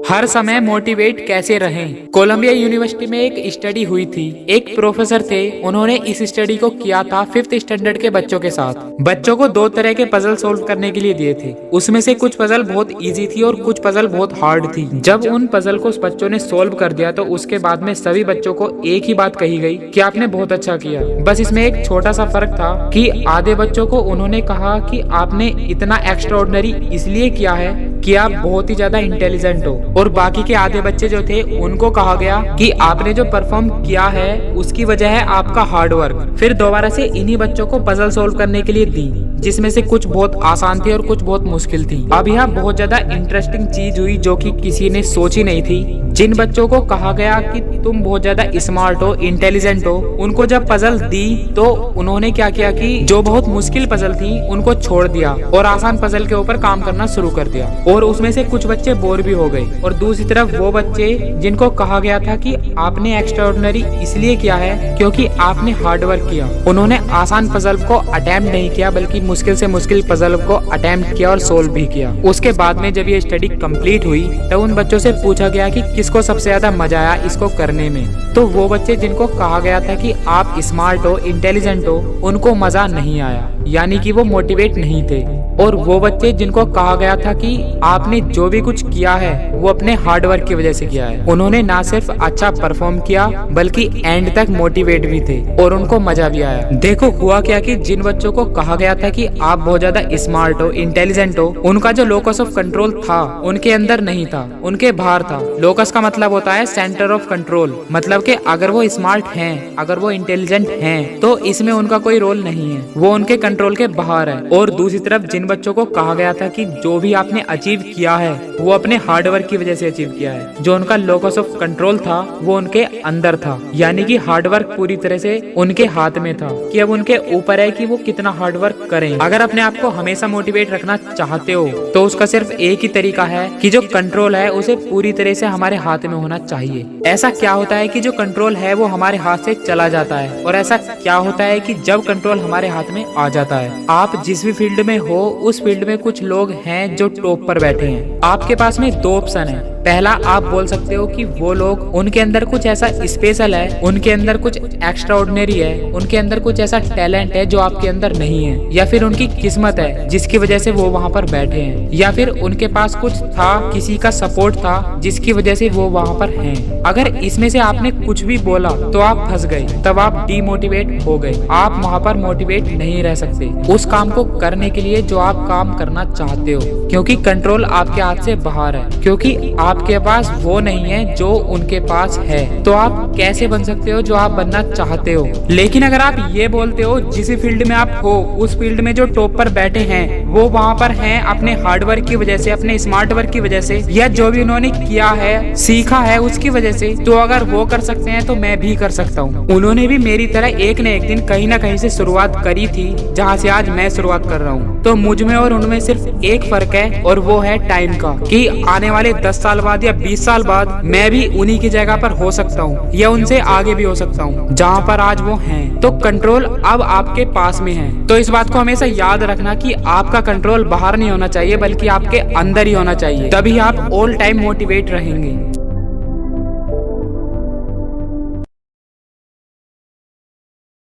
हर समय मोटिवेट कैसे रहें। कोलंबिया यूनिवर्सिटी में एक स्टडी हुई थी। एक प्रोफेसर थे, उन्होंने इस स्टडी को किया था 5th स्टैंडर्ड के बच्चों के साथ। बच्चों को 2 तरह के पजल सोल्व करने के लिए दिए थे। उसमें से कुछ पजल बहुत इजी थी और कुछ पजल बहुत हार्ड थी। जब उन पजल को बच्चों ने सोल्व कर दिया तो उसके बाद में सभी बच्चों को एक ही बात कही गई कि आपने बहुत अच्छा किया। बस इसमें एक छोटा सा फर्क था कि आधे बच्चों को उन्होंने कहा कि आपने इतना एक्स्ट्राऑर्डिनरी इसलिए किया है कि आप बहुत ही ज्यादा इंटेलिजेंट हो, और बाकी के आधे बच्चे जो थे उनको कहा गया कि आपने जो परफॉर्म किया है उसकी वजह है आपका हार्ड वर्क। फिर दोबारा से इन्हीं बच्चों को पजल सोल्व करने के लिए दी, जिसमें से कुछ बहुत आसान थी और कुछ बहुत मुश्किल थी। अब यहाँ बहुत ज्यादा इंटरेस्टिंग चीज हुई जो कि किसी ने सोची नहीं थी। जिन बच्चों को कहा गया कि तुम बहुत ज्यादा स्मार्ट हो, इंटेलिजेंट हो, उनको जब पजल दी तो उन्होंने क्या किया कि जो बहुत मुश्किल पजल थी उनको छोड़ दिया और आसान पजल के ऊपर काम करना शुरू कर दिया। और उसमें से कुछ बच्चे बोर भी हो गए। और दूसरी तरफ वो बच्चे जिनको कहा गया था कि आपने एक्स्ट्राऑर्डिनरी इसलिए किया है क्योंकि आपने हार्ड वर्क किया, उन्होंने आसान पजल को अटेम्प्ट नहीं किया बल्कि मुश्किल से मुश्किल पजल को अटेम्प्ट किया और सोल्व भी किया। उसके बाद में जब ये स्टडी कंप्लीट हुई तो उन बच्चों से पूछा गया कि किसको सबसे ज्यादा मजा आया इसको करने में। तो वो बच्चे जिनको कहा गया था कि आप स्मार्ट हो, इंटेलिजेंट हो, उनको मजा नहीं आया, यानी कि वो मोटिवेट नहीं थे। और वो बच्चे जिनको कहा गया था कि आपने जो भी कुछ किया है वो अपने हार्ड वर्क की वजह से किया है, उन्होंने ना सिर्फ अच्छा परफॉर्म किया बल्कि एंड तक मोटिवेट भी थे और उनको मजा भी आया। देखो हुआ क्या कि जिन बच्चों को कहा गया था कि आप बहुत ज्यादा स्मार्ट हो, इंटेलिजेंट हो, उनका जो लोकस ऑफ कंट्रोल था उनके अंदर नहीं था, उनके बाहर था। लोकस का मतलब होता है सेंटर ऑफ कंट्रोल, मतलब कि अगर वो स्मार्ट हैं, अगर वो इंटेलिजेंट हैं तो इसमें उनका कोई रोल नहीं है, वो उनके कंट्रोल के बाहर है। और दूसरी तरफ जिन बच्चों को कहा गया था कि जो भी आपने अचीव किया है वो अपने हार्ड वर्क की वजह से अचीव किया है, जो उनका लोकस ऑफ कंट्रोल था वो उनके अंदर था, यानी कि हार्ड वर्क पूरी तरह से उनके हाथ में था कि अब उनके ऊपर है कि वो कितना हार्ड वर्क करें। अगर अपने आप को हमेशा मोटिवेट रखना चाहते हो तो उसका सिर्फ एक ही तरीका है कि जो कंट्रोल है उसे पूरी तरह से हमारे हाथ में होना चाहिए। ऐसा क्या होता है कि जो कंट्रोल है वो हमारे हाथ से चला जाता है, और ऐसा क्या होता है कि जब कंट्रोल हमारे हाथ में आ जाता है। आप जिस भी फील्ड में हो उस फील्ड में कुछ लोग हैं जो टॉप पर बैठे हैं। आपके पास में 2 ऑप्शन है। पहला, आप बोल सकते हो कि वो लोग, उनके अंदर कुछ ऐसा स्पेशल है, उनके अंदर कुछ एक्स्ट्राऑर्डिनरी है, उनके अंदर कुछ ऐसा टैलेंट है जो आपके अंदर नहीं है, या फिर उनकी किस्मत है जिसकी वजह से वो वहाँ पर बैठे हैं, या फिर उनके पास कुछ था, किसी का सपोर्ट था जिसकी वजह से वो वहाँ पर हैं। अगर इसमें से आपने कुछ भी बोला तो आप फंस गए, तब आप डीमोटिवेट हो गए, आप वहाँ पर मोटिवेट नहीं रह सकते उस काम को करने के लिए जो आप काम करना चाहते हो, क्योंकि कंट्रोल आपके हाथ से बाहर है, क्योंकि आपके पास वो नहीं है जो उनके पास है। तो आप कैसे बन सकते हो जो आप बनना चाहते हो। लेकिन अगर आप ये बोलते हो जिस फील्ड में आप हो उस फील्ड में जो टॉप पर बैठे हैं वो वहाँ पर हैं अपने हार्ड वर्क की वजह से, अपने स्मार्ट वर्क की वजह से, या जो भी उन्होंने किया है, सीखा है उसकी वजह से, तो अगर वो कर सकते हैं तो मैं भी कर सकता हूँ। उन्होंने भी मेरी तरह एक न एक दिन कहीं ना कहीं से शुरुआत करी थी जहाँ से आज मैं शुरुआत कर रहा हूँ। तो मुझ में और उनमें सिर्फ एक फर्क है और वो है टाइम का, कि आने वाले 10 साल बाद या 20 साल बाद मैं भी उन्हीं की जगह पर हो सकता हूँ या उनसे आगे भी हो सकता हूँ जहाँ पर आज वो हैं। तो कंट्रोल अब आपके पास में है। तो इस बात को हमेशा याद रखना कि आपका कंट्रोल बाहर नहीं होना चाहिए बल्कि आपके अंदर ही होना चाहिए, तभी आप ऑल टाइम मोटिवेट रहेंगे।